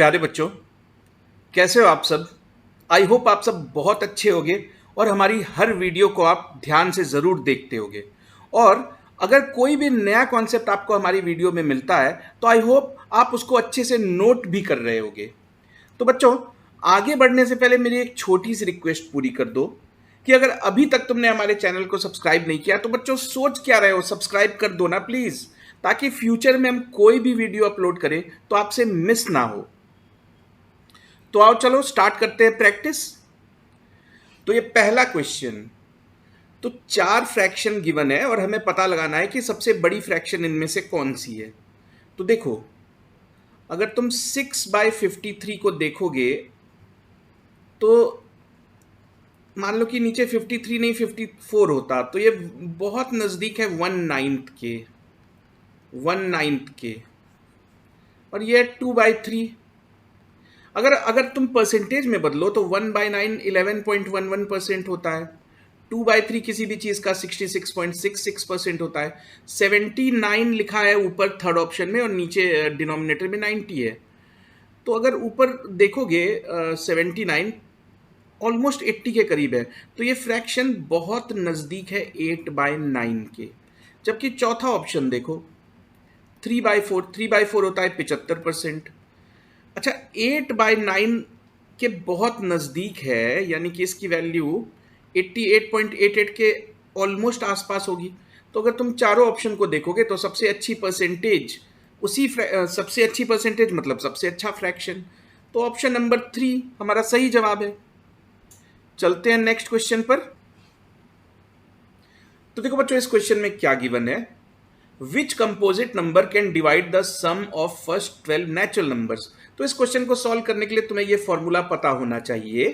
प्यारे बच्चों, कैसे हो आप सब। आई होप आप सब बहुत अच्छे होगे और हमारी हर वीडियो को आप ध्यान से ज़रूर देखते होगे। और अगर कोई भी नया कॉन्सेप्ट आपको हमारी वीडियो में मिलता है तो आई होप आप उसको अच्छे से नोट भी कर रहे होगे। तो बच्चों, आगे बढ़ने से पहले मेरी एक छोटी सी रिक्वेस्ट पूरी कर दो कि अगर अभी तक तुमने हमारे चैनल को सब्सक्राइब नहीं किया तो बच्चों सोच क्या रहे हो, सब्सक्राइब कर दो ना प्लीज़, ताकि फ्यूचर में हम कोई भी वीडियो अपलोड करें तो आपसे मिस ना हो। तो आओ चलो स्टार्ट करते हैं प्रैक्टिस। तो ये पहला क्वेश्चन, तो चार फ्रैक्शन गिवन है और हमें पता लगाना है कि सबसे बड़ी फ्रैक्शन इनमें से कौन सी है। तो देखो, अगर तुम 6/53 को देखोगे तो मान लो कि नीचे 53 नहीं 54 होता, तो ये बहुत नज़दीक है 1/9 के और ये 2/3। अगर अगर तुम परसेंटेज में बदलो तो 1/9 11.11% होता है, 2/3 किसी भी चीज़ का 66.66% होता है, 79 लिखा है ऊपर थर्ड ऑप्शन में और नीचे डिनोमिनेटर में 90 है। तो अगर ऊपर देखोगे 79 ऑलमोस्ट 80 के करीब है, तो ये फ्रैक्शन बहुत नज़दीक है 8/9 के। जबकि चौथा ऑप्शन देखो 3/4, 3/4 होता है 75%। अच्छा, 8/9 के बहुत नज़दीक है, यानी कि इसकी वैल्यू 88.88 के ऑलमोस्ट आसपास होगी। तो अगर तुम चारों ऑप्शन को देखोगे तो सबसे अच्छी परसेंटेज सबसे अच्छी परसेंटेज मतलब सबसे अच्छा फ्रैक्शन। तो ऑप्शन नंबर 3 हमारा सही जवाब है। चलते हैं नेक्स्ट क्वेश्चन पर। तो देखो बच्चों, इस क्वेश्चन में क्या गिवन है, which composite number can divide the sum of first 12 natural numbers. तो इस क्वेश्चन को सॉल्व करने के लिए तुम्हें यह फॉर्मूला पता होना चाहिए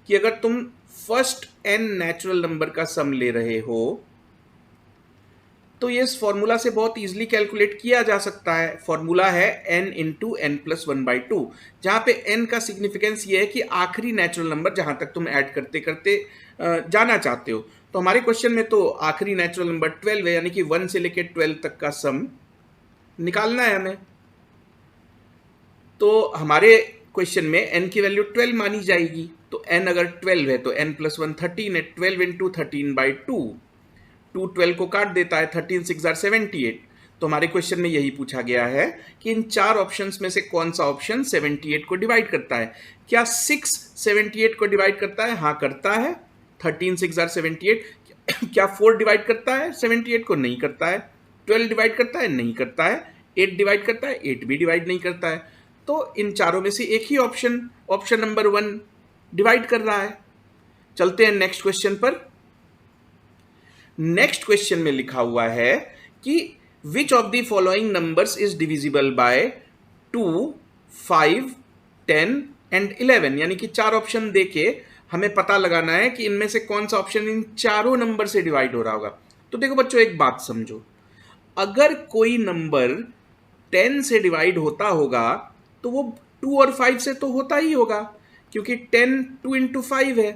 कि अगर तुम फर्स्ट n नेचुरल नंबर का सम ले रहे हो तो ये इस फॉर्मूला से बहुत इजीली कैलकुलेट किया जा सकता है। फॉर्मूला है n इंटू एन प्लस 1/2, जहां पे n का सिग्निफिकेंस ये है कि आखिरी नेचुरल नंबर जहां तक तुम ऐड करते करते जाना चाहते हो। तो हमारे क्वेश्चन में तो आखिरी नेचुरल नंबर 12 है, यानी कि 1 से लेकर 12 तक का सम निकालना है हमें। तो हमारे क्वेश्चन में n की वैल्यू 12 मानी जाएगी। तो n अगर 12 है तो n प्लस 1 13 है, 12 इंटू 13/2, 2 12 को काट देता है, 13 6 आर 78। तो हमारे क्वेश्चन में यही पूछा गया है कि इन चार ऑप्शंस में से कौन सा ऑप्शन 78 को डिवाइड करता है। क्या 6 78 को डिवाइड करता है? हाँ करता है। 13 6 आर 78। क्या 4 डिवाइड करता है 78 को? नहीं करता है। 12 डिवाइड करता है? नहीं करता है। 8 डिवाइड करता है? 8 भी डिवाइड नहीं करता है। तो इन चारों में से एक ही ऑप्शन, ऑप्शन नंबर 1 डिवाइड कर रहा है। चलते हैं नेक्स्ट क्वेश्चन पर। नेक्स्ट क्वेश्चन में लिखा हुआ है कि which of the following numbers is divisible by 2, 5, 10 and 11। यानी कि चार ऑप्शन देके हमें पता लगाना है कि इनमें से कौन सा ऑप्शन इन चारों नंबर से डिवाइड हो रहा होगा। तो देखो बच्चों, एक बात समझो, अगर कोई नंबर 10 से डिवाइड होता होगा तो वो 2 और 5 से तो होता ही होगा, क्योंकि 10 2 इंटू 5 है।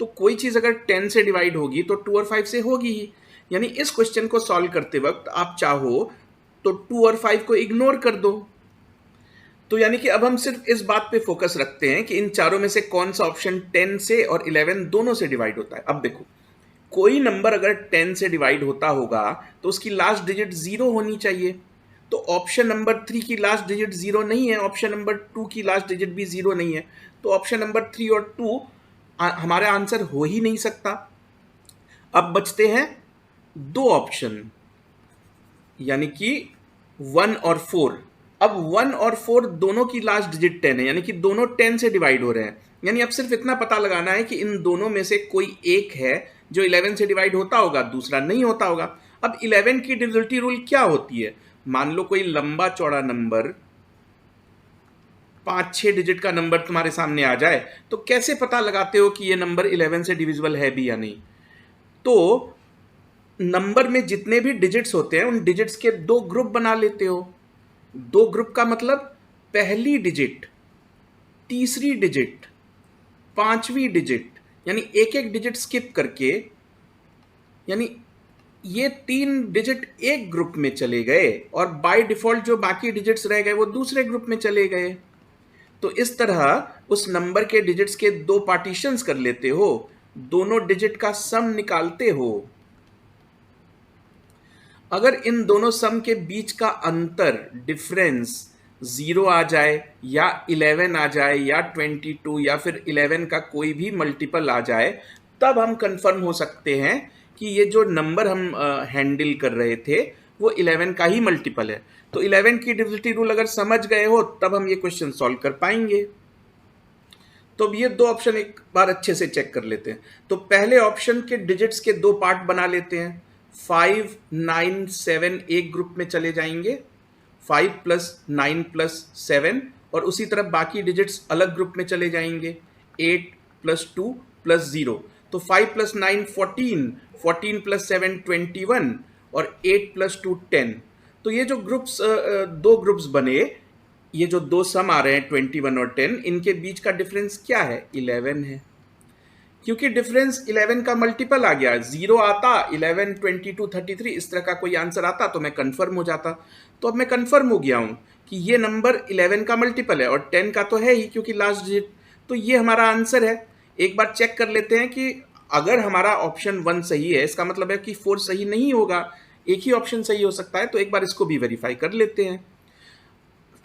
तो कोई चीज़ अगर 10 से डिवाइड होगी तो 2 और 5 से होगी ही। यानी इस क्वेश्चन को सॉल्व करते वक्त आप चाहो तो 2 और 5 को इग्नोर कर दो। तो यानी कि अब हम सिर्फ इस बात पे फोकस रखते हैं कि इन चारों में से कौन सा ऑप्शन 10 से और 11 दोनों से डिवाइड होता है। अब देखो, कोई नंबर अगर 10 से डिवाइड होता होगा तो उसकी लास्ट डिजिट 0 होनी चाहिए। तो ऑप्शन नंबर 3 की लास्ट डिजिट 0 नहीं है, ऑप्शन नंबर 2 की लास्ट डिजिट भी 0 नहीं है। तो ऑप्शन नंबर 3 और 2 हमारा आंसर हो ही नहीं सकता। अब बचते हैं दो ऑप्शन, यानी कि 1 और 4। अब 1 और 4 दोनों की लास्ट डिजिट 10 है, यानी कि दोनों 10 से डिवाइड हो रहे हैं। यानी अब सिर्फ इतना पता लगाना है कि इन दोनों में से कोई एक है जो 11 से डिवाइड होता होगा, दूसरा नहीं होता होगा। अब 11 की डिविजिबिलिटी रूल क्या होती है? मान लो कोई लंबा चौड़ा नंबर 5-6 डिजिट का नंबर तुम्हारे सामने आ जाए, तो कैसे पता लगाते हो कि ये नंबर 11 से डिविजिबल है भी या नहीं? तो नंबर में जितने भी डिजिट्स होते हैं उन डिजिट्स के दो ग्रुप बना लेते हो। दो ग्रुप का मतलब पहली डिजिट, तीसरी डिजिट, पांचवी डिजिट, यानी एक एक डिजिट स्किप करके, यानी ये 3 डिजिट एक ग्रुप में चले गए और बाय डिफॉल्ट जो बाकी डिजिट्स रह गए वो दूसरे ग्रुप में चले गए। तो इस तरह उस नंबर के डिजिट्स के दो पार्टीशंस कर लेते हो, दोनों डिजिट का सम निकालते हो। अगर इन दोनों सम के बीच का अंतर डिफरेंस 0 आ जाए या 11 आ जाए या 22 या फिर 11 का कोई भी मल्टीपल आ जाए, तब हम कंफर्म हो सकते हैं कि ये जो नंबर हम हैंडल कर रहे थे वो 11 का ही मल्टीपल है। तो 11 की डिविजिबिलिटी रूल अगर समझ गए हो तब हम ये क्वेश्चन सॉल्व कर पाएंगे। तो अब ये दो ऑप्शन एक बार अच्छे से चेक कर लेते हैं। तो पहले ऑप्शन के डिजिट्स के दो पार्ट बना लेते हैं। 5, 9, 7 एक ग्रुप में चले जाएंगे, 5 प्लस 9 प्लस 7, और उसी तरह बाकी डिजिट्स अलग ग्रुप में चले जाएंगे, 8 प्लस 2 प्लस 0। तो 5 प्लस 9 14, 14 प्लस 7 21 और 8 प्लस 2 10। तो ये जो ग्रुप्स दो ग्रुप्स बने, ये जो दो सम आ रहे हैं 21 और 10, इनके बीच का डिफरेंस क्या है? 11 है। क्योंकि डिफरेंस 11 का मल्टीपल आ गया, 0 आता, 11, 22, 33 इस तरह का कोई आंसर आता तो मैं कंफर्म हो जाता। तो अब मैं कंफर्म हो गया हूं कि ये नंबर 11 का मल्टीपल है और 10 का तो है ही क्योंकि लास्ट डिजिट। तो ये हमारा आंसर है। एक बार चेक कर लेते हैं कि अगर हमारा ऑप्शन 1 सही है, इसका मतलब है कि 4 सही नहीं होगा, एक ही ऑप्शन सही हो सकता है। तो एक बार इसको भी वेरीफाई कर लेते हैं।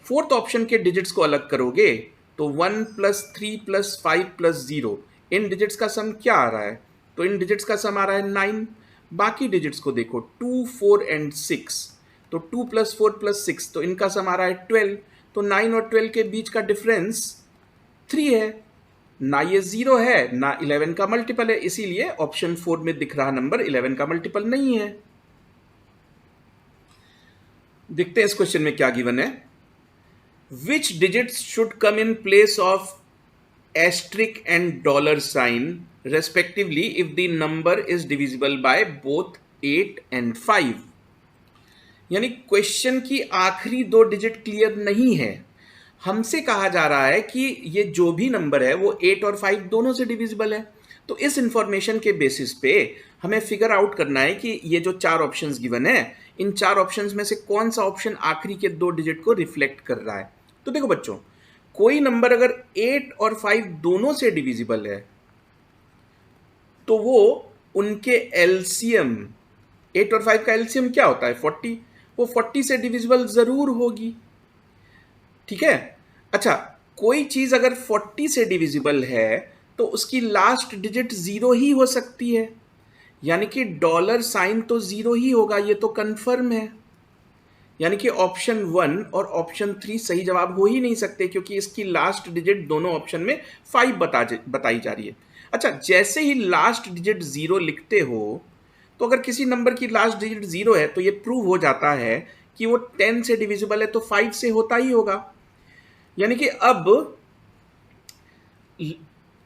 फोर्थ ऑप्शन के डिजिट्स को अलग करोगे तो 1 प्लस 3 प्लस 5 प्लस 0, इन डिजिट्स का सम क्या आ रहा है? तो इन डिजिट्स का सम आ रहा है 9। बाकी डिजिट्स को देखो, 2, 4 एंड 6, तो 2 प्लस 4 प्लस 6, तो इनका सम आ रहा है 12। तो 9 और 12 के बीच का डिफरेंस 3 है। ना ये 0 है ना 11 का मल्टीपल है, इसीलिए ऑप्शन 4 में दिख रहा नंबर 11 का मल्टीपल नहीं है। देखते हैं इस क्वेश्चन में क्या गिवन है। Which digits should come in place of asterisk and dollar sign respectively if the number is divisible by both 8 and 5? यानी क्वेश्चन की आखिरी दो डिजिट क्लियर नहीं है। हमसे कहा जा रहा है कि ये जो भी नंबर है वो 8 और 5 दोनों से डिविजिबल है। तो इस इंफॉर्मेशन के बेसिस पे हमें फिगर आउट करना है कि ये जो चार ऑप्शंस गिवन है, इन चार ऑप्शंस में से कौन सा ऑप्शन आखिरी के दो डिजिट को रिफ्लेक्ट कर रहा है। तो देखो बच्चों, कोई नंबर अगर 8 और 5 दोनों से डिविजिबल है तो वो उनके एलसीएम, 8 और 5 का एलसीएम क्या होता है? 40। वो 40 से डिविजिबल जरूर होगी। ठीक है। अच्छा, कोई चीज अगर 40 से डिविजिबल है तो उसकी लास्ट डिजिट 0 ही हो सकती है, यानी कि डॉलर साइन तो 0 ही होगा, ये तो कंफर्म है। यानी कि ऑप्शन 1 और ऑप्शन 3 सही जवाब हो ही नहीं सकते क्योंकि इसकी लास्ट डिजिट दोनों ऑप्शन में 5 बताई जा रही है। अच्छा, जैसे ही लास्ट डिजिट 0 लिखते हो तो अगर किसी नंबर की लास्ट डिजिट 0 है तो ये प्रूव हो जाता है कि वो 10 से डिविजिबल है, तो 5 से होता ही होगा। यानी कि अब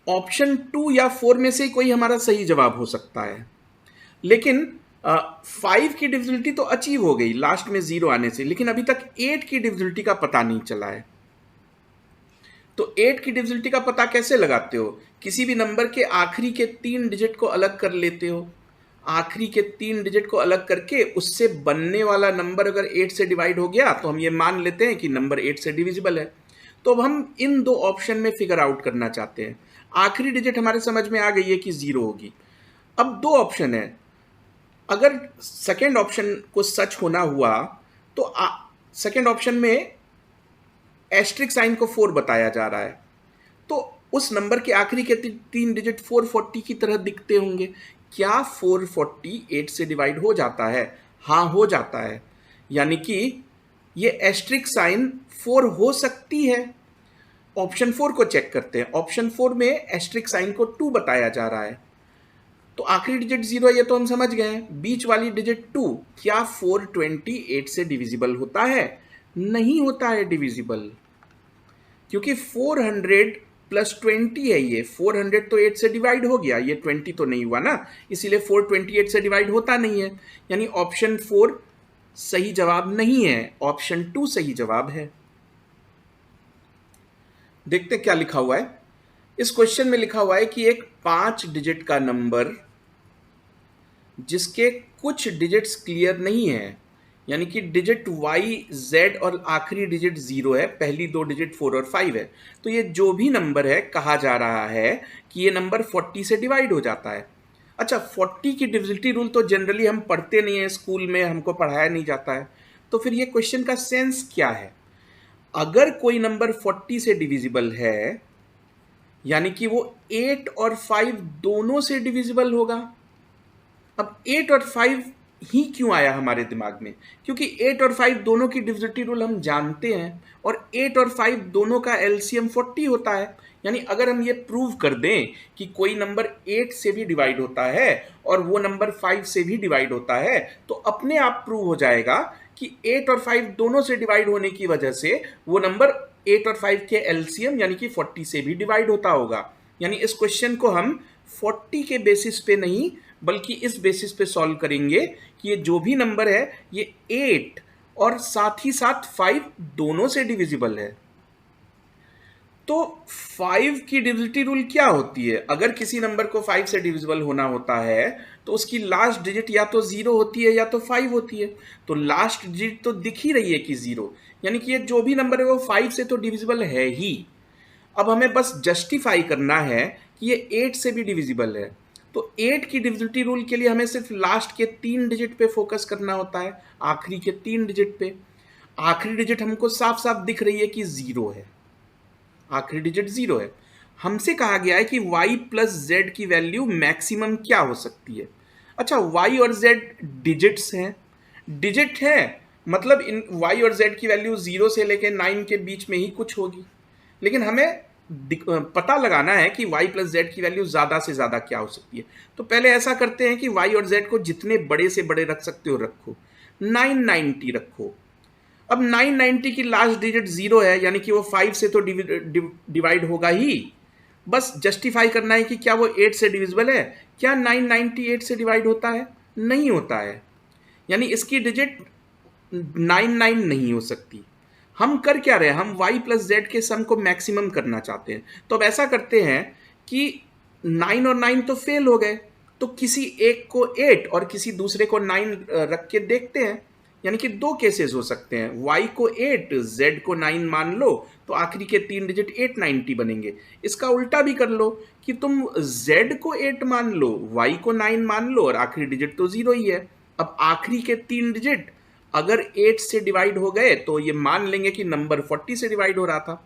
ऑप्शन 2 या 4 में से कोई हमारा सही जवाब हो सकता है, लेकिन 5 की डिविजिबिलिटी तो अचीव हो गई लास्ट में 0 आने से, लेकिन अभी तक 8 की डिविजिबिलिटी का पता नहीं चला है। तो 8 की डिविजिबिलिटी का पता कैसे लगाते हो? किसी भी नंबर के आखिरी के 3 डिजिट को अलग कर लेते हो। आखिरी के 3 डिजिट को अलग करके उससे बनने वाला नंबर अगर 8 से डिवाइड हो गया तो हम ये मान लेते हैं कि नंबर 8 से डिविजिबल है। तो अब हम इन दो ऑप्शन में फिगर आउट करना चाहते हैं। आखिरी डिजिट हमारे समझ में आ गई है कि 0 होगी। अब दो ऑप्शन है, अगर सेकेंड ऑप्शन को सच होना हुआ तो सेकेंड ऑप्शन में एस्ट्रिक साइन को 4 बताया जा रहा है, तो उस नंबर के आखिरी के 3 डिजिट 440 की तरह दिखते होंगे। क्या 440 8 से डिवाइड हो जाता है? हाँ, हो जाता है। यानी कि ये एस्ट्रिक साइन 4 हो सकती है। ऑप्शन 4 को चेक करते हैं। ऑप्शन 4 में एस्ट्रिक साइन को 2 बताया जा रहा है, तो आखिरी डिजिट 0 है, ये तो हम समझ गए हैं। बीच वाली डिजिट 2, क्या 428 से डिविजिबल होता है? नहीं होता है डिविजिबल, क्योंकि 400 प्लस 20 है। ये 400 तो 8 से डिवाइड हो गया, ये 20 तो नहीं हुआ ना, इसीलिए 428 से डिवाइड होता नहीं है। यानी ऑप्शन 4 सही जवाब नहीं है, ऑप्शन 2 सही जवाब है। देखते क्या लिखा हुआ है। इस क्वेश्चन में लिखा हुआ है कि एक 5 डिजिट का नंबर जिसके कुछ डिजिट्स क्लियर नहीं है, यानी कि डिजिट वाई जेड और आखिरी डिजिट 0 है, पहली दो डिजिट 4 और 5 है। तो ये जो भी नंबर है कहा जा रहा है कि ये नंबर 40 से डिवाइड हो जाता है। अच्छा, 40 की डिविजिबिलिटी रूल तो जनरली हम पढ़ते नहीं है, स्कूल में हमको पढ़ाया नहीं जाता है। तो फिर ये क्वेश्चन का सेंस क्या है? अगर कोई नंबर 40 से डिविजिबल है यानी कि वो 8 और 5 दोनों से डिविजिबल होगा। अब 8 और 5 ही क्यों आया हमारे दिमाग में? क्योंकि 8 और 5 दोनों की डिविजिबिलिटी रूल हम जानते हैं और 8 और 5 दोनों का एलसीएम 40 होता है। यानी अगर हम ये प्रूव कर दें कि कोई नंबर 8 से भी डिवाइड होता है और वो नंबर 5 से भी डिवाइड होता है तो अपने आप प्रूव हो जाएगा कि 8 और 5 दोनों से डिवाइड होने की वजह से वो नंबर 8 और 5 के एलसीएम यानी कि 40 से भी डिवाइड होता होगा। यानी इस क्वेश्चन को हम 40 के बेसिस पे नहीं बल्कि इस बेसिस पे सॉल्व करेंगे कि ये जो भी नंबर है ये 8 और साथ ही साथ 5 दोनों से डिविजिबल है। तो 5 की डिविजिबिलिटी रूल क्या होती है? अगर किसी नंबर को 5 से डिविजिबल होना होता है तो उसकी लास्ट डिजिट या तो 0 होती है या तो 5 होती है। तो लास्ट डिजिट तो दिख ही रही है कि 0, यानी कि ये जो भी नंबर है वो 5 से तो डिविजिबल है ही। अब हमें बस जस्टिफाई करना है कि ये 8 से भी डिविजिबल है। तो 8 की डिविजिबिलिटी रूल के लिए हमें सिर्फ लास्ट के 3 डिजिट पे फोकस करना होता है, आखिरी के 3 डिजिट पे। आखिरी डिजिट हमको साफ साफ दिख रही है कि 0 है, आखिरी डिजिट 0 है। हमसे कहा गया है कि y प्लस जेड की वैल्यू मैक्सिमम क्या हो सकती है। अच्छा, y और z डिजिट्स हैं, डिजिट है मतलब इन y और z की वैल्यू 0 से लेकर 9 के बीच में ही कुछ होगी। लेकिन हमें पता लगाना है कि y प्लस जेड की वैल्यू ज़्यादा से ज़्यादा क्या हो सकती है। तो पहले ऐसा करते हैं कि y और z को जितने बड़े से बड़े रख सकते हो रखो, 990 रखो। अब 990 की लास्ट डिजिट 0 है यानी कि वो 5 से तो डिवाइड होगा ही। बस जस्टिफाई करना है कि क्या वो 8 से डिविजिबल है। क्या 998 से डिवाइड होता है? नहीं होता है, यानी इसकी डिजिट 99 नहीं हो सकती। हम कर क्या रहे हैं? हम y प्लस जेड के सम को मैक्सिमम करना चाहते हैं। तो अब ऐसा करते हैं कि 9 और 9 तो फेल हो गए, तो किसी एक को 8 और किसी दूसरे को 9 रख के देखते हैं। यानी कि दो केसेस हो सकते हैं, y को 8 z को 9 मान लो तो आखिरी के 3 डिजिट 890 बनेंगे। इसका उल्टा भी कर लो कि तुम z को 8 मान लो, y को 9 मान लो और आखिरी डिजिट तो 0 ही है। अब आखिरी के 3 डिजिट अगर 8 से डिवाइड हो गए तो ये मान लेंगे कि नंबर 40 से डिवाइड हो रहा था।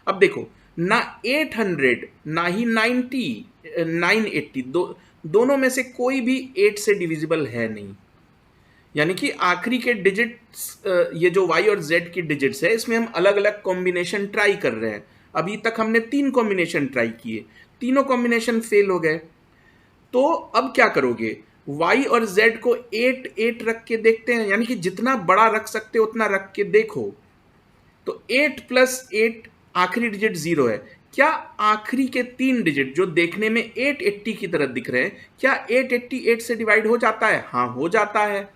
अब देखो, ना 800 ना ही 90 980 दोनों में से कोई भी 8 से डिविजिबल है नहीं। यानी कि आखिरी के डिजिट्स, ये जो y और z की डिजिट्स है इसमें हम अलग अलग कॉम्बिनेशन ट्राई कर रहे हैं। अभी तक हमने 3 कॉम्बिनेशन ट्राई किए, तीनों कॉम्बिनेशन फेल हो गए। तो अब क्या करोगे? y और z को 8 8 रख के देखते हैं, यानी कि जितना बड़ा रख सकते हो उतना रख के देखो। तो 8 प्लस 8 आखिरी डिजिट 0 है। क्या आखिरी के 3 डिजिट जो देखने में 880 की तरह दिख रहे हैं, क्या 888 से डिवाइड हो जाता है? हाँ, हो जाता है।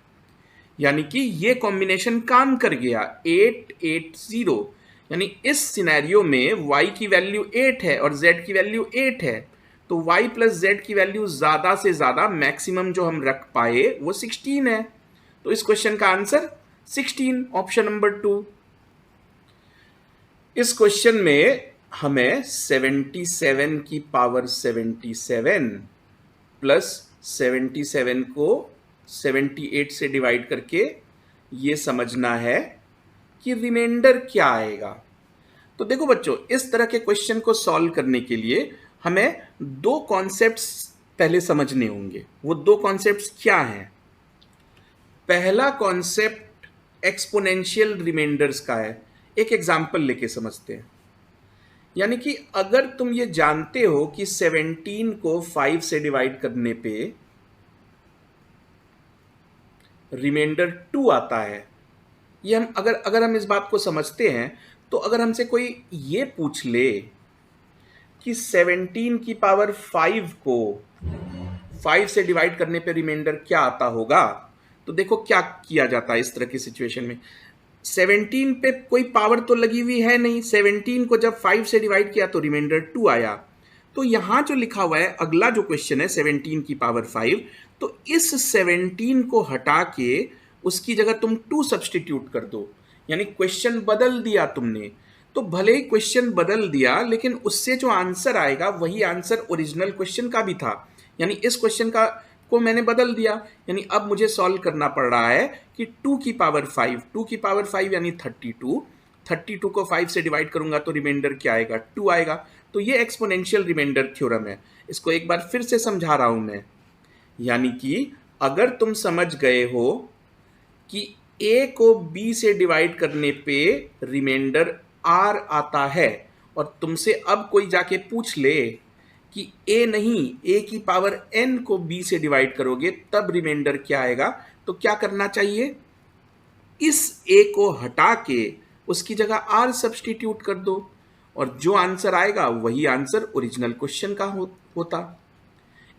यानी कि ये कॉम्बिनेशन काम कर गया, 880। यानी इस सिनेरियो में y की वैल्यू 8 है और z की वैल्यू 8 है, तो y प्लस z की वैल्यू ज़्यादा से ज़्यादा मैक्सिमम जो हम रख पाए वो 16 है। तो इस क्वेश्चन का आंसर 16, ऑप्शन नंबर 2। इस क्वेश्चन में हमें 77 की पावर 77 प्लस 77 को 78 से डिवाइड करके ये समझना है कि रिमाइंडर क्या आएगा। तो देखो बच्चों, इस तरह के क्वेश्चन को सॉल्व करने के लिए हमें दो कॉन्सेप्ट्स पहले समझने होंगे। वो दो कॉन्सेप्ट्स क्या हैं? पहला कॉन्सेप्ट एक्सपोनेंशियल रिमाइंडर्स का है। एक एग्जांपल लेके समझते हैं। यानी कि अगर तुम ये जानते हो कि 17 को 5 से डिवाइड करने पे रिमाइंडर 2 आता है, ये हम अगर हम इस बात को समझते हैं तो अगर हमसे कोई ये पूछ ले कि 17 की पावर 5 को 5 से डिवाइड करने पे रिमाइंडर क्या आता होगा, तो देखो क्या किया जाता है इस तरह की सिचुएशन में। 17 पे कोई पावर तो लगी हुई है नहीं, 17 को जब 5 से डिवाइड किया तो रिमाइंडर 2 आया। तो यहां जो लिखा हुआ है, अगला जो क्वेश्चन है 17 की पावर 5, तो इस 17 को हटा के उसकी जगह तुम 2 सब्सटीट्यूट कर दो, यानी क्वेश्चन बदल दिया तुमने। तो भले ही क्वेश्चन बदल दिया, लेकिन उससे जो आंसर आएगा वही आंसर ओरिजिनल क्वेश्चन का भी था। यानी इस क्वेश्चन का को मैंने बदल दिया, यानी अब मुझे सॉल्व करना पड़ रहा है कि 2 की पावर 5, 2 की पावर 5 यानी 32, 32 को 5 से डिवाइड करूंगा तो रिमाइंडर क्या आएगा, 2 आएगा। तो ये एक्सपोनेंशियल रिमाइंडर थ्योरम है। इसको एक बार फिर से समझा रहा हूं मैं, यानी कि अगर तुम समझ गए हो कि a को b से डिवाइड करने पे रिमाइंडर r आता है, और तुमसे अब कोई जाके पूछ ले कि a नहीं, a की पावर n को b से डिवाइड करोगे तब रिमाइंडर क्या आएगा, तो क्या करना चाहिए, इस a को हटा के उसकी जगह r सब्सटीट्यूट कर दो, और जो आंसर आएगा वही आंसर ओरिजिनल क्वेश्चन का होता।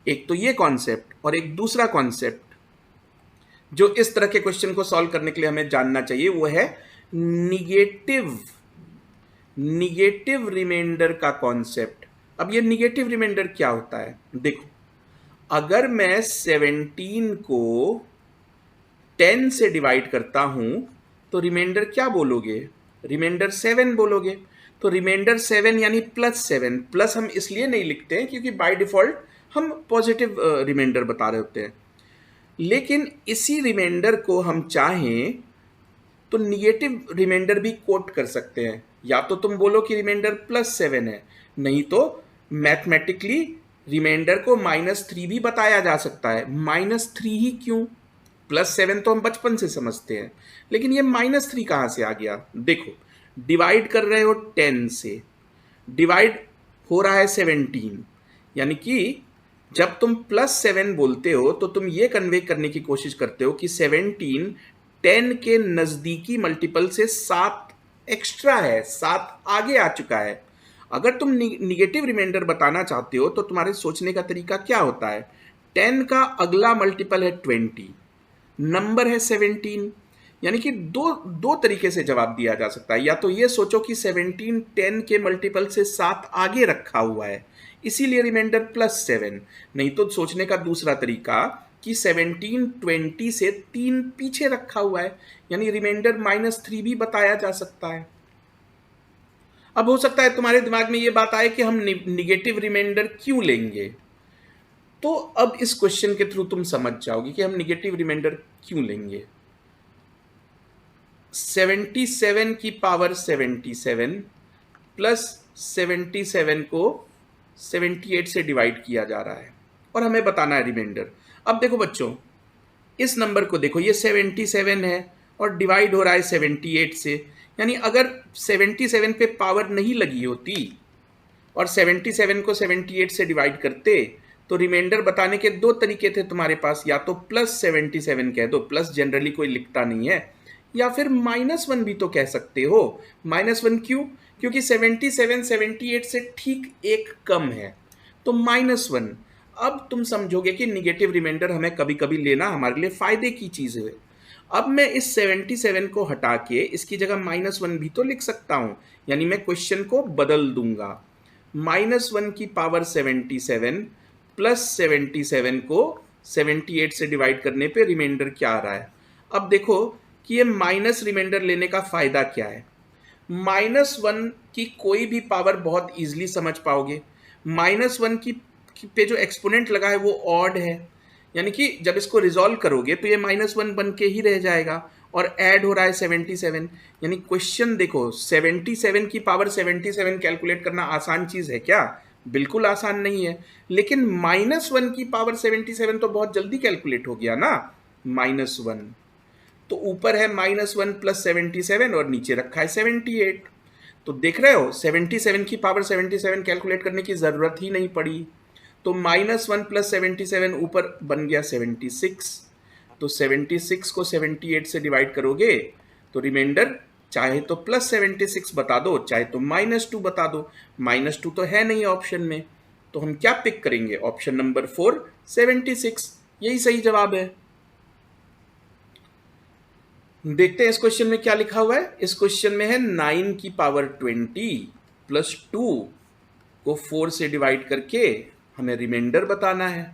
एक तो ये कॉन्सेप्ट, और एक दूसरा कॉन्सेप्ट जो इस तरह के क्वेश्चन को सॉल्व करने के लिए हमें जानना चाहिए, वो है निगेटिव रिमाइंडर का कॉन्सेप्ट। अब ये निगेटिव रिमाइंडर क्या होता है, देखो, अगर मैं 17 को 10 से डिवाइड करता हूं तो रिमाइंडर क्या बोलोगे, रिमाइंडर 7 बोलोगे। तो रिमाइंडर 7 यानी +7, प्लस हम इसलिए नहीं लिखते हैं क्योंकि बाय डिफॉल्ट हम पॉजिटिव रिमाइंडर बता रहे होते हैं। लेकिन इसी रिमाइंडर को हम चाहें तो निगेटिव रिमाइंडर भी कोट कर सकते हैं। या तो तुम बोलो कि रिमाइंडर +7 है, नहीं तो मैथमेटिकली रिमाइंडर को -3 भी बताया जा सकता है। -3 ही क्यों, +7 तो हम बचपन से समझते हैं, लेकिन ये -3 कहाँ से आ गया। देखो, डिवाइड कर रहे हो 10 से, डिवाइड हो रहा है 17, यानी कि जब तुम +7 बोलते हो तो तुम ये कन्वे करने की कोशिश करते हो कि 17 10 के नजदीकी मल्टीपल से 7 एक्स्ट्रा है, 7 आगे आ चुका है। अगर तुम निगेटिव रिमाइंडर बताना चाहते हो तो तुम्हारे सोचने का तरीका क्या होता है, 10 का अगला मल्टीपल है 20, नंबर है 17, यानी कि दो तरीके से जवाब दिया जा सकता है। या तो ये सोचो कि 17 10 के मल्टीपल से 7 आगे रखा हुआ है, इसीलिए रिमाइंडर +7। नहीं तो सोचने का दूसरा तरीका कि 17 20 से 3 पीछे रखा हुआ है, यानी रिमाइंडर -3 भी बताया जा सकता है। अब हो सकता है तुम्हारे दिमाग में ये बात आए कि हम निगेटिव रिमाइंडर क्यों लेंगे, तो अब इस क्वेश्चन के थ्रू तुम समझ जाओगे कि हम निगेटिव रिमाइंडर क्यों लेंगे। 77 की पावर 77 प्लस 77 को 78 से डिवाइड किया जा रहा है, और हमें बताना है रिमाइंडर। अब देखो बच्चों, इस नंबर को देखो, ये 77 है और डिवाइड हो रहा है 78 से, यानी अगर 77 पे पावर नहीं लगी होती और 77 को 78 से डिवाइड करते तो रिमाइंडर बताने के दो तरीके थे तुम्हारे पास, या तो +77 कह दो, प्लस जनरली कोई लिखता नहीं है, या फिर -1 भी तो कह सकते हो। -1 क्यों, क्योंकि 77 78 से ठीक एक कम है, तो -1। अब तुम समझोगे कि निगेटिव रिमाइंडर हमें कभी कभी लेना हमारे लिए फायदे की चीज है। अब मैं इस 77 को हटा के इसकी जगह -1 भी तो लिख सकता हूं, यानी मैं क्वेश्चन को बदल दूंगा। -1 की पावर 77 प्लस 77 को 78 से डिवाइड करने पे रिमाइंडर क्या आ रहा है। अब देखो कि ये माइनस रिमाइंडर लेने का फायदा क्या है। -1 की कोई भी पावर बहुत इजीली समझ पाओगे। -1 की पे जो एक्सपोनेंट लगा है वो ऑड है, यानी कि जब इसको रिजॉल्व करोगे तो ये -1 बन के ही रह जाएगा, और ऐड हो रहा है 77, यानी क्वेश्चन देखो, 77 की पावर 77 कैलकुलेट करना आसान चीज है क्या, बिल्कुल आसान नहीं है। लेकिन -1 की पावर 77 तो बहुत जल्दी कैलकुलेट हो गया ना, -1 तो ऊपर है -1 प्लस 77 और नीचे रखा है 78। तो देख रहे हो, 77 की पावर 77 कैलकुलेट करने की जरूरत ही नहीं पड़ी। तो -1 प्लस 77 ऊपर बन गया 76। तो 76 को 78 से डिवाइड करोगे तो रिमाइंडर चाहे तो +76 बता दो, चाहे तो -2 बता दो। -2 तो है नहीं ऑप्शन में, तो हम क्या पिक करेंगे, ऑप्शन नंबर 4 76, यही सही जवाब है। देखते हैं इस क्वेश्चन में क्या लिखा हुआ है। इस क्वेश्चन में है 9 की पावर 20 +2 को 4 से डिवाइड करके हमें रिमाइंडर बताना है।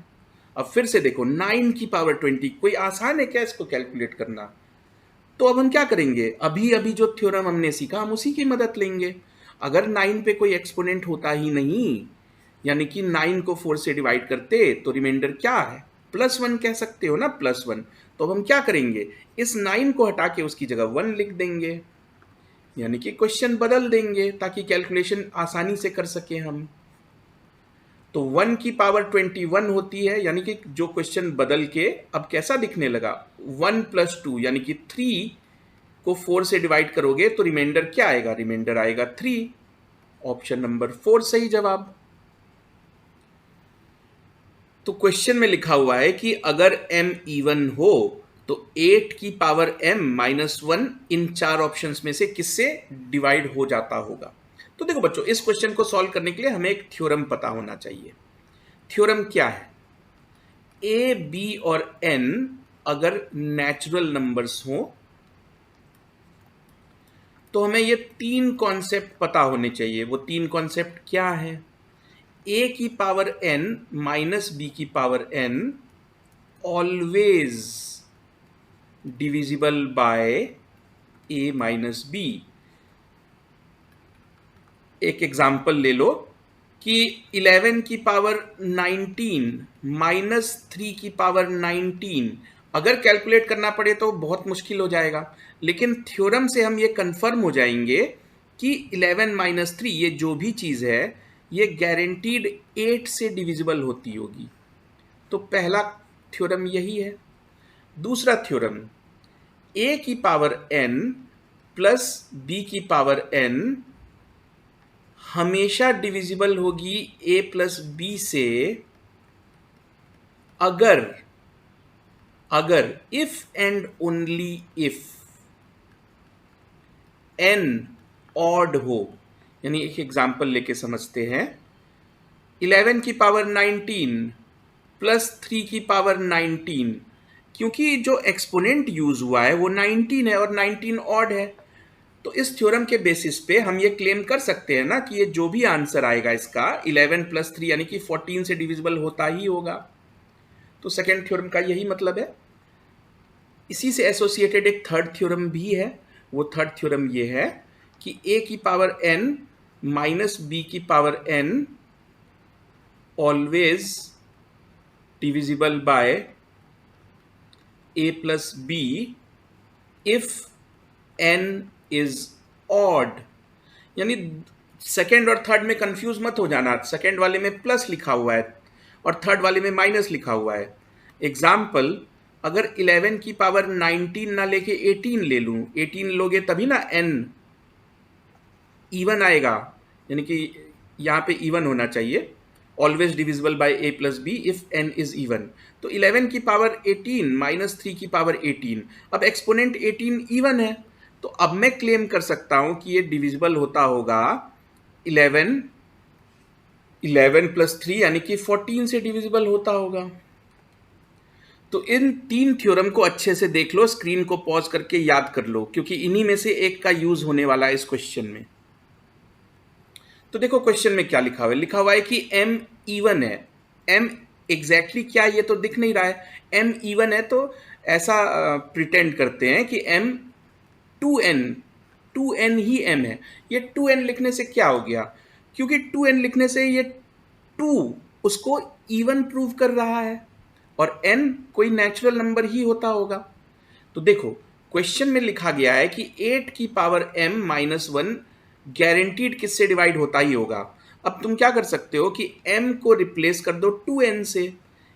अब फिर से देखो 9 की पावर 20, कोई आसान है क्या इसको कैलकुलेट करना? तो अब हम क्या करेंगे, अभी अभी जो थ्योरम हमने सीखा हम उसी की मदद लेंगे। अगर 9 पे कोई एक्सपोनेंट होता ही नहीं, यानी कि 9 को 4 से डिवाइड करते तो रिमाइंडर क्या है, +1 कह सकते हो ना, +1। तो अब हम क्या करेंगे, इस 9 को हटा के उसकी जगह 1 लिख देंगे, यानी कि क्वेश्चन बदल देंगे ताकि कैलकुलेशन आसानी से कर सके हम। तो 1 की पावर 21 होती है, यानी कि जो क्वेश्चन बदल के अब कैसा दिखने लगा, 1 + 2 यानी कि 3 को 4 से डिवाइड करोगे तो रिमाइंडर क्या आएगा, रिमाइंडर आएगा 3। ऑप्शन नंबर 4 सही जवाब। तो क्वेश्चन में लिखा हुआ है कि अगर m इवन हो तो 8 की पावर m -1 इन 4 ऑप्शंस में से किससे डिवाइड हो जाता होगा। तो देखो बच्चों, इस क्वेश्चन को सॉल्व करने के लिए हमें एक थ्योरम पता होना चाहिए। थ्योरम क्या है, a, b और n अगर नेचुरल नंबर्स हो तो हमें ये 3 कॉन्सेप्ट पता होने चाहिए। वो 3 कॉन्सेप्ट क्या है, a की पावर n माइनस b की power n always divisible by a minus b। एक एग्जाम्पल ले लो कि 11 की पावर 19 -3 की पावर 19 अगर कैलकुलेट करना पड़े तो बहुत मुश्किल हो जाएगा, लेकिन थ्योरम से हम ये कंफर्म हो जाएंगे कि 11 - 3 ये जो भी चीज़ है ये गारंटीड 8 से डिविजिबल होती होगी। तो पहला थ्योरम यही है। दूसरा थ्योरम, a की पावर n प्लस b की पावर n हमेशा डिविजिबल होगी a प्लस बी से अगर अगर if and only if n odd हो। यानी एक एग्जांपल लेके समझते हैं, 11 की पावर 19 प्लस 3 की पावर 19, क्योंकि जो एक्सपोनेंट यूज हुआ है वो 19 है और 19 ऑड है, तो इस थ्योरम के बेसिस पे हम ये क्लेम कर सकते हैं ना कि ये जो भी आंसर आएगा इसका 11 + 3 यानी कि 14 से डिविजिबल होता ही होगा। तो सेकेंड थ्योरम का यही मतलब है। इसी से एसोसिएटेड एक थर्ड थ्योरम भी है। वो थर्ड थ्योरम ये है कि a की पावर n माइनस b की power n always divisible by a plus b if n is odd. यानी सेकेंड और थर्ड में कंफ्यूज मत हो जाना, सेकेंड वाले में प्लस लिखा हुआ है और थर्ड वाले में माइनस लिखा हुआ है। एग्जाम्पल, अगर 11 की पावर 19 ना लेके 18 ले लूं, 18 लोगे तभी ना n इवन आएगा, यानी कि यहाँ पे इवन होना चाहिए, always divisible by a plus B if n is even. तो 11 की पावर 18 माइनस 3 की पावर 18, अब एक्सपोनेंट 18 इवन है, तो अब मैं क्लेम कर सकता हूं कि ये डिविजिबल होता होगा 11 प्लस 3 यानी कि 14 से डिविजिबल होता होगा। तो इन 3 थ्योरम को अच्छे से देख लो, स्क्रीन को पॉज करके याद कर लो, क्योंकि इन्हीं में से एक का यूज होने वाला है इस क्वेश्चन में। तो देखो क्वेश्चन में क्या लिखा हुआ है, लिखा हुआ है कि m इवन है। m एग्जैक्टली क्या ये तो दिख नहीं रहा है। m इवन है तो ऐसा प्रिटेंड करते हैं कि m 2n ही m है। ये 2n लिखने से क्या हो गया, क्योंकि 2n लिखने से ये 2 उसको इवन प्रूव कर रहा है और n कोई नेचुरल नंबर ही होता होगा। तो देखो क्वेश्चन में लिखा गया है कि 8 की पावर m -1 गारंटीड किससे डिवाइड होता ही होगा। अब तुम क्या कर सकते हो कि m को रिप्लेस कर दो 2n से,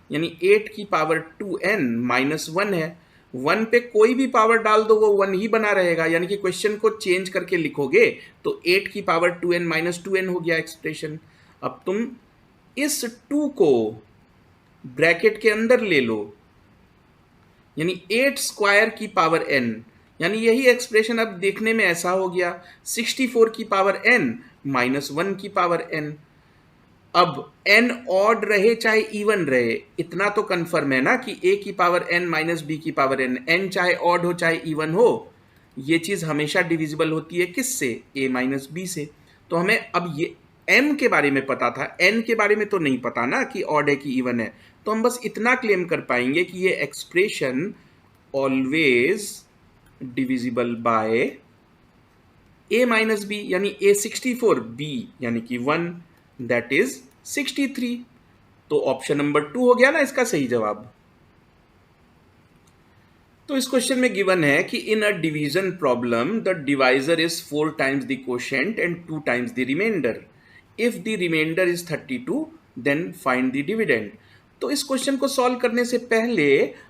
यानी 8 की पावर 2n -1 है, 1 पे कोई भी पावर डाल दो वो 1 ही बना रहेगा, यानी कि क्वेश्चन को चेंज करके लिखोगे तो 8 की पावर 2n -2n हो गया एक्सप्रेशन। अब तुम इस 2 को ब्रैकेट के अंदर ले लो, यानी 8 स्क्वायर की पावर n, यानी यही एक्सप्रेशन अब देखने में ऐसा हो गया 64 की पावर n -1 की पावर n। अब n ऑड रहे चाहे इवन रहे, इतना तो कंफर्म है ना कि a की पावर n माइनस b की पावर n चाहे ऑड हो चाहे इवन हो, ये चीज हमेशा डिविजिबल होती है किससे, a माइनस b से। तो हमें अब ये m के बारे में पता था, n के बारे में तो नहीं पता ना कि ऑड है कि इवन है, तो तो हम बस इतना क्लेम कर पाएंगे कि ये expression always divisible by a minus B, यानी a 64, b यानी कि 1, दैट इज 63। तो ऑप्शन नंबर 2 हो गया ना इसका सही जवाब। तो इस क्वेश्चन में गिवन है कि in a division problem the divisor is 4 times the quotient and 2 times the remainder. If the remainder is 32 then find the dividend. तो इस क्वेश्चन को सॉल्व करने से पहले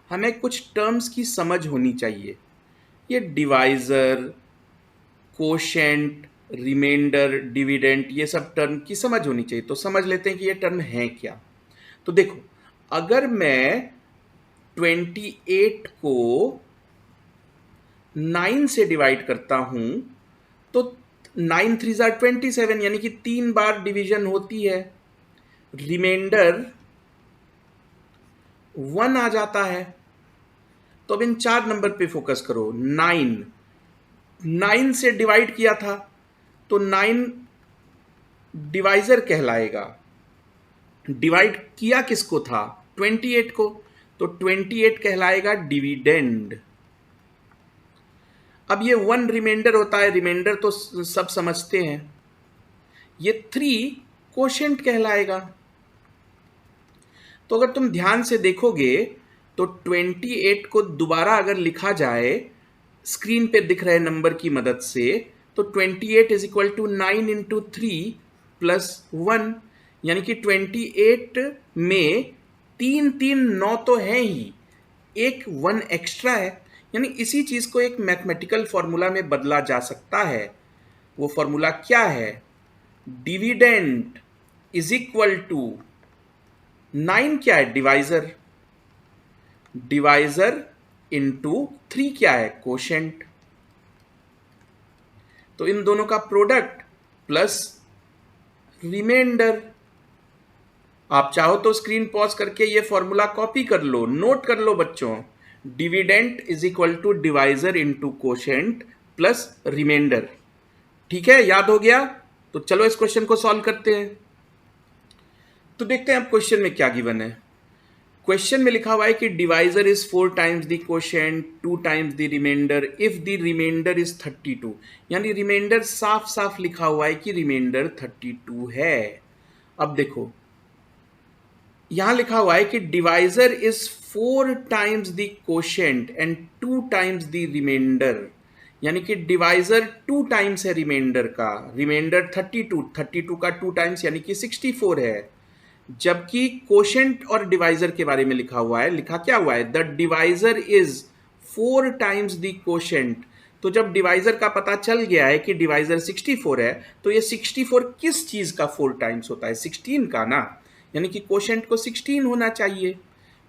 हमें कुछ टर्म्स की समझ होनी चाहिए। ये डिवाइजर, कोशेंट, रिमाइंडर, डिविडेंड, ये सब टर्म की समझ होनी चाहिए। तो समझ लेते हैं कि ये टर्म है क्या। तो देखो, अगर मैं 28 को 9 से डिवाइड करता हूं तो 9 3 जार 27, यानी कि 3 बार डिवीजन होती है। रिमाइंडर 1 आ जाता है। तो अब इन 4 नंबर पे फोकस करो। 9 से डिवाइड किया था तो 9 डिवाइजर कहलाएगा। डिवाइड किया किसको था? 28 को। तो 28 कहलाएगा डिविडेंड। अब ये 1 रिमाइंडर होता है, रिमाइंडर तो सब समझते हैं। ये 3 कोशेंट कहलाएगा। तो अगर तुम ध्यान से देखोगे तो 28 को दोबारा अगर लिखा जाए स्क्रीन पे दिख रहे नंबर की मदद से, तो 28 is equal to 9 into 3 plus 1, यानी कि 28 में 3 3 9 तो है ही, एक 1 एक्स्ट्रा है। यानी इसी चीज को एक मैथमेटिकल फॉर्मूला में बदला जा सकता है। वो फॉर्मूला क्या है? डिविडेंड इज इक्वल टू 9 क्या है? डिवाइजर। डिवाइजर इंटू 3 क्या है? कोशेंट। तो इन दोनों का प्रोडक्ट प्लस रिमाइंडर। आप चाहो तो स्क्रीन पॉज करके ये फॉर्मूला कॉपी कर लो, नोट कर लो बच्चों। Dividend is equal to divisor into quotient plus remainder. ठीक है, याद हो गया? तो चलो इस क्वेश्चन को सॉल्व करते हैं। तो देखते हैं अब क्वेश्चन में क्या गिवन है। क्वेश्चन में लिखा हुआ है कि divisor is 4 times the quotient, 2 times the remainder if the remainder is 32। यानी रिमाइंडर साफ साफ लिखा हुआ है कि रिमाइंडर 32 है। अब देखो, यहां लिखा हुआ है कि divisor is 4 times the quotient and 2 times the remainder, यानी कि डिवाइजर 2 टाइम्स है रिमाइंडर का। रिमाइंडर 32 का 2 टाइम्स यानी कि 64 है। जबकि कोशेंट और डिवाइजर के बारे में लिखा हुआ है, लिखा क्या हुआ है? The divisor is 4 times the quotient. तो जब डिवाइजर का पता चल गया है कि डिवाइजर 64 है, तो ये 64 किस चीज का 4 टाइम्स होता है? 16 का ना, यानी कि कोशेंट को 16 होना चाहिए।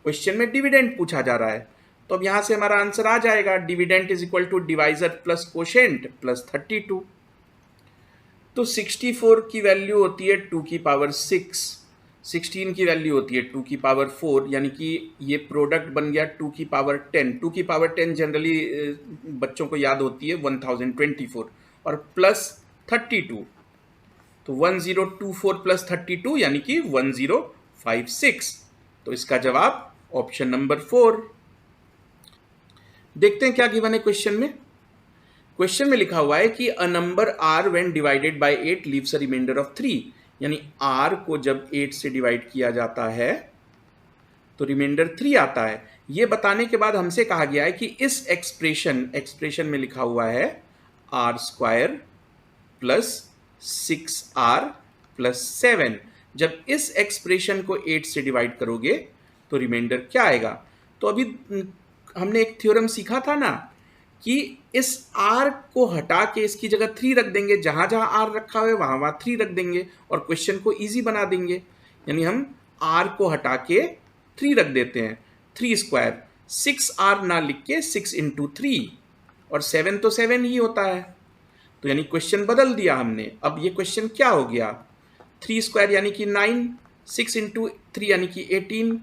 क्वेश्चन में डिविडेंड पूछा जा रहा है, तो अब यहां से हमारा आंसर आ जाएगा, dividend is equal to divisor plus quotient plus 32। तो 64 की वैल्यू होती है 2 की पावर 6, 16 की वैल्यू होती है 2 की पावर 4, यानी कि ये प्रोडक्ट बन गया 2 की पावर 10। 2 की पावर 10 जनरली बच्चों को याद होती है 1024, और प्लस 32, तो 1024 प्लस 32 यानी कि 1056। तो इसका जवाब ऑप्शन नंबर 4। देखते हैं क्या गिवन है क्वेश्चन में। क्वेश्चन में लिखा हुआ है कि a number R when divided by 8 leaves a remainder of 3, यानी आर को जब 8 से डिवाइड किया जाता है तो रिमाइंडर 3 आता है। यह बताने के बाद हमसे कहा गया है कि इस एक्सप्रेशन में लिखा हुआ है are square plus 6r plus 7। जब इस एक्सप्रेशन को 8 से डिवाइड करोगे तो रिमाइंडर क्या आएगा? तो अभी हमने एक थ्योरम सीखा था ना कि इस r को हटा के इसकी जगह 3 रख देंगे, जहां जहां r रखा हुआ है वहां वहां 3 रख देंगे और क्वेश्चन को इजी बना देंगे। यानी हम r को हटा के 3 रख देते हैं। 3 स्क्वायर, 6r ना लिख के 6 इंटू 3, और 7 तो 7 ही होता है। तो यानी क्वेश्चन बदल दिया हमने। अब ये क्वेश्चन क्या हो गया? 3 स्क्वायर यानी कि 9, 6 इंटू 3 यानी कि 18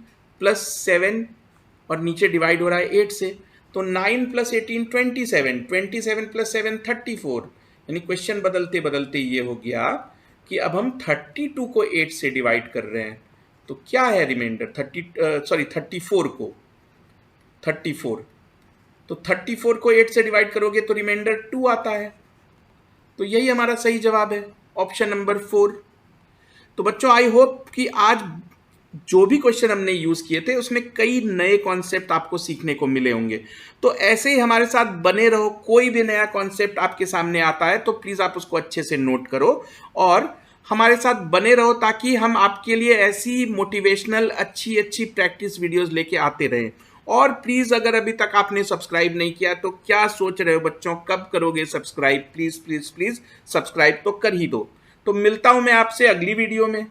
प्लस 7, और नीचे डिवाइड हो रहा है 8 से, तो 9 प्लस 18 27, 27 प्लस 7 34। यानी क्वेश्चन बदलते बदलते ये हो गया कि अब हम 32 को 8 से डिवाइड कर रहे हैं। तो क्या है रिमाइंडर 34 को 34, तो 34 को 8 से डिवाइड करोगे तो रिमाइंडर 2 आता है। तो यही हमारा सही जवाब है, ऑप्शन नंबर 4। तो बच्चों आई होप कि आज जो भी क्वेश्चन हमने यूज किए थे उसमें कई नए कॉन्सेप्ट आपको सीखने को मिले होंगे। तो ऐसे ही हमारे साथ बने रहो, कोई भी नया कॉन्सेप्ट आपके सामने आता है तो प्लीज आप उसको अच्छे से नोट करो और हमारे साथ बने रहो, ताकि हम आपके लिए ऐसी मोटिवेशनल अच्छी अच्छी प्रैक्टिस वीडियोस लेके आते रहें। और प्लीज अगर अभी तक आपने सब्सक्राइब नहीं किया तो क्या सोच रहे हो बच्चों, कब करोगे subscribe? Please please please subscribe तो कर ही दो। तो मिलता हूं मैं आपसे अगली वीडियो में।